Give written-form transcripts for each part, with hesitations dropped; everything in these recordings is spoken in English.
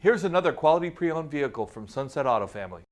Here's another quality pre-owned vehicle from Sunset Auto Family.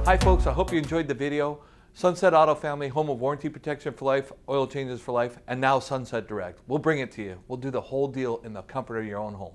Hi folks, I hope you enjoyed the video. Sunset Auto Family, home of warranty protection for life, oil changes for life, and now Sunset Direct. We'll bring it to you. We'll do the whole deal in the comfort of your own home.